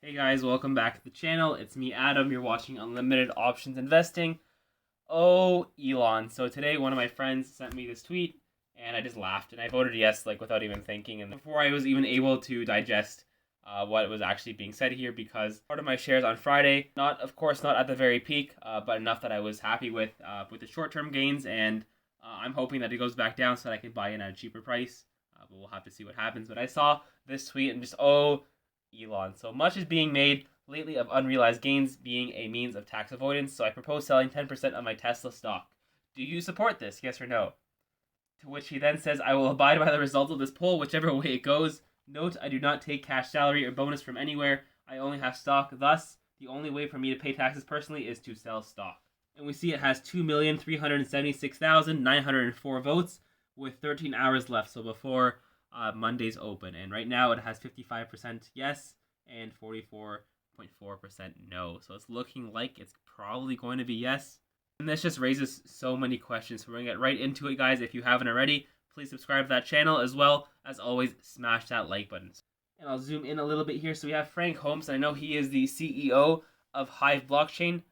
Hey guys, welcome back to the channel. It's me, Adam. You're watching Unlimited Options Investing. Oh, Elon. So today one of my friends sent me this tweet and I just laughed and I voted yes, without even thinking. And before I was even able to digest what was actually being said here, because part of my shares on Friday, of course, not at the very peak, but enough that I was happy with the short-term gains. And I'm hoping that it goes back down so that I can buy in at a cheaper price. But we'll have to see what happens. But I saw this tweet and just, Elon. So much is being made lately of unrealized gains being a means of tax avoidance, so I propose selling 10% of my Tesla stock. Do you support this, yes or no? To which he then says, I will abide by the results of this poll, whichever way it goes. Note, I do not take cash salary or bonus from anywhere. I only have stock. Thus, the only way for me to pay taxes personally is to sell stock. And we see it has 2,376,904 votes with 13 hours left, so before Monday's open, and right now it has 55% yes and 44.4% no. So it's looking like it's probably going to be yes. And this just raises so many questions. So we're gonna get right into it, guys. If you haven't already, please subscribe to that channel, as well as always smash that like button. And I'll zoom in a little bit here. So we have Frank Holmes, and I know he is the CEO of Hive Blockchain,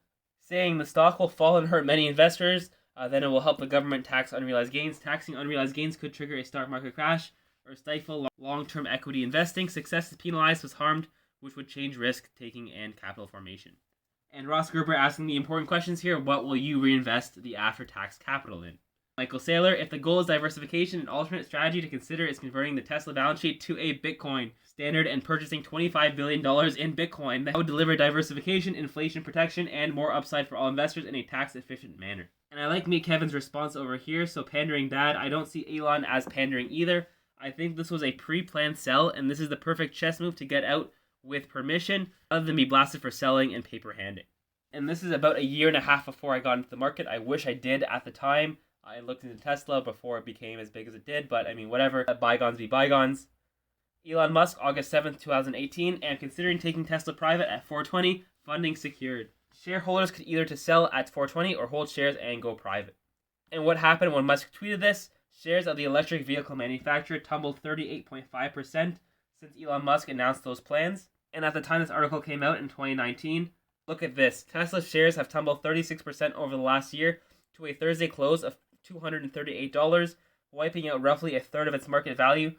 saying the stock will fall and hurt many investors. Then it will help the government tax unrealized gains. Taxing unrealized gains could trigger a stock market crash or stifle long-term equity investing. Success is penalized was harmed, which would change risk-taking and capital formation. And Ross Gerber asking the important questions here. What will you reinvest the after-tax capital in? Michael Saylor, if the goal is diversification, an alternate strategy to consider is converting the Tesla balance sheet to a Bitcoin standard and purchasing $25 billion in Bitcoin. That would deliver diversification, inflation protection, and more upside for all investors in a tax-efficient manner. And I like Kevin's response over here. So pandering dad, I don't see Elon as pandering either. I think this was a pre-planned sell, and this is the perfect chess move to get out with permission, rather than be blasted for selling and paper handing. And this is about a year and a half before I got into the market. I wish I did at the time. I looked into Tesla before it became as big as it did, but I mean, whatever. Bygones be bygones. Elon Musk, August 7th, 2018, and considering taking Tesla private at 420, funding secured. Shareholders could either to sell at 420 or hold shares and go private. And what happened when Musk tweeted this? Shares of the electric vehicle manufacturer tumbled 38.5% since Elon Musk announced those plans. And at the time this article came out in 2019, look at this. Tesla shares have tumbled 36% over the last year to a Thursday close of $238, wiping out roughly a third of its market value,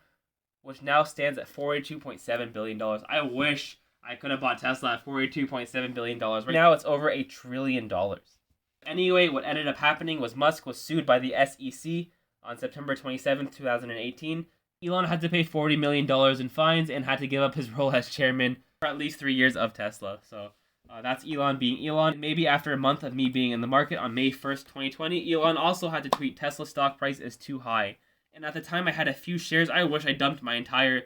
which now stands at $42.7 billion. I wish I could have bought Tesla at $42.7 billion. Right now it's over $1 trillion. Anyway, what ended up happening was Musk was sued by the SEC on September 27, 2018. Elon had to pay $40 million in fines and had to give up his role as chairman for at least 3 years of Tesla. So that's Elon being Elon. Maybe after a month of me being in the market on May 1st, 2020, Elon also had to tweet Tesla stock price is too high. And at the time I had a few shares. I wish I dumped my entire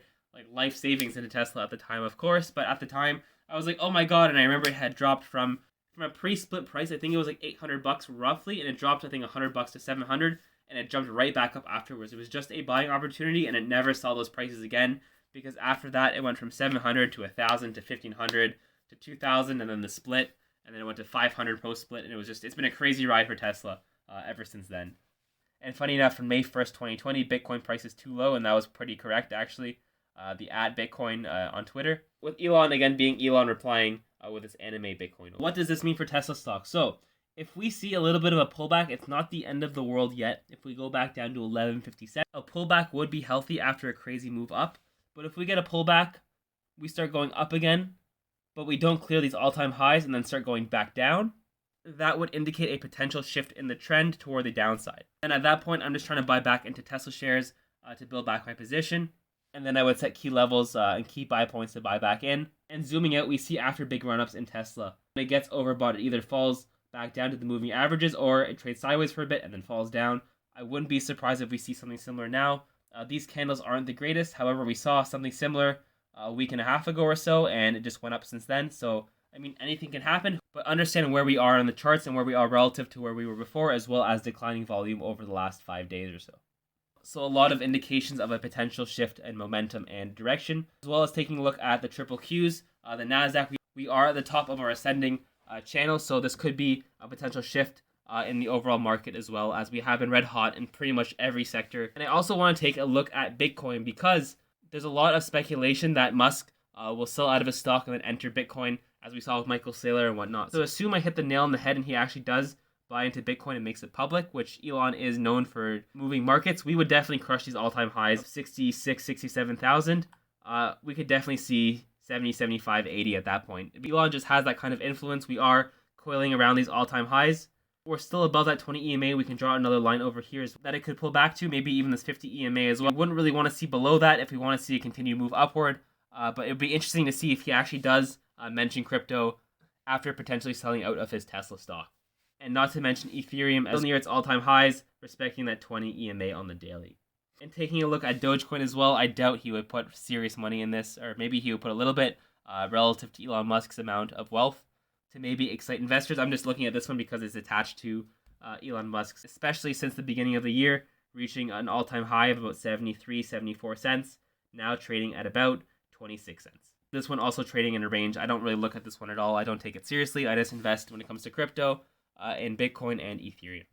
life savings into Tesla at the time, of course. But at the time I was like, oh my god. And I remember it had dropped from a pre-split price. I think it was like $800 roughly. And it dropped, I think, $100 to $700. And it jumped right back up afterwards. It was just a buying opportunity, and it never saw those prices again, because after that it went from 700 to 1,000 to 1,500 to 2,000, and then the split, and then it went to 500 post split, and it's been a crazy ride for Tesla ever since then. And funny enough, from May 1st, 2020, Bitcoin price is too low, and that was pretty correct actually. The @Bitcoin on Twitter, with Elon again being Elon replying with this anime Bitcoin. What does this mean for Tesla stock? So if we see a little bit of a pullback, it's not the end of the world yet. If we go back down to 1157, a pullback would be healthy after a crazy move up. But if we get a pullback, we start going up again, but we don't clear these all-time highs and then start going back down, that would indicate a potential shift in the trend toward the downside. And at that point, I'm just trying to buy back into Tesla shares to build back my position. And then I would set key levels and key buy points to buy back in. And zooming out, we see after big run-ups in Tesla, when it gets overbought, it either falls back down to the moving averages, or it trades sideways for a bit and then falls down. I wouldn't be surprised if we see something similar now. These candles aren't the greatest. However, we saw something similar a week and a half ago or so, and it just went up since then. So, I mean, anything can happen, but understand where we are on the charts and where we are relative to where we were before, as well as declining volume over the last 5 days or so. So a lot of indications of a potential shift in momentum and direction, as well as taking a look at the triple Qs, the NASDAQ. We are at the top of our ascending channel, so this could be a potential shift in the overall market, as well as we have been red hot in pretty much every sector. And I also want to take a look at Bitcoin, because there's a lot of speculation that Musk will sell out of his stock and then enter Bitcoin, as we saw with Michael Saylor and whatnot. So assume I hit the nail on the head and he actually does buy into Bitcoin and makes it public, which Elon is known for moving markets. We would definitely crush these all-time highs of 66, 67,000. We could definitely see 70, 75, 80 at that point. If Elon just has that kind of influence, we are coiling around these all-time highs. We're still above that 20 EMA. We can draw another line over here that it could pull back to, maybe even this 50 EMA as well. We wouldn't really want to see below that if we want to see it continue to move upward. But it would be interesting to see if he actually does mention crypto after potentially selling out of his Tesla stock. And not to mention Ethereum as near its all-time highs, respecting that 20 EMA on the daily. And taking a look at Dogecoin as well, I doubt he would put serious money in this, or maybe he would put a little bit relative to Elon Musk's amount of wealth to maybe excite investors. I'm just looking at this one because it's attached to Elon Musk's, especially since the beginning of the year, reaching an all-time high of about 73, 74 cents, now trading at about 26 cents. This one also trading in a range. I don't really look at this one at all. I don't take it seriously. I just invest when it comes to crypto in Bitcoin and Ethereum.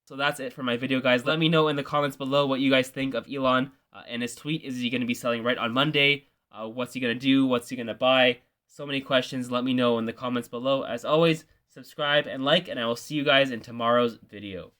So that's it for my video, guys. Let me know in the comments below what you guys think of Elon and his tweet. Is he going to be selling right on Monday? What's he going to do? What's he going to buy? So many questions. Let me know in the comments below. As always, subscribe and like, and I will see you guys in tomorrow's video.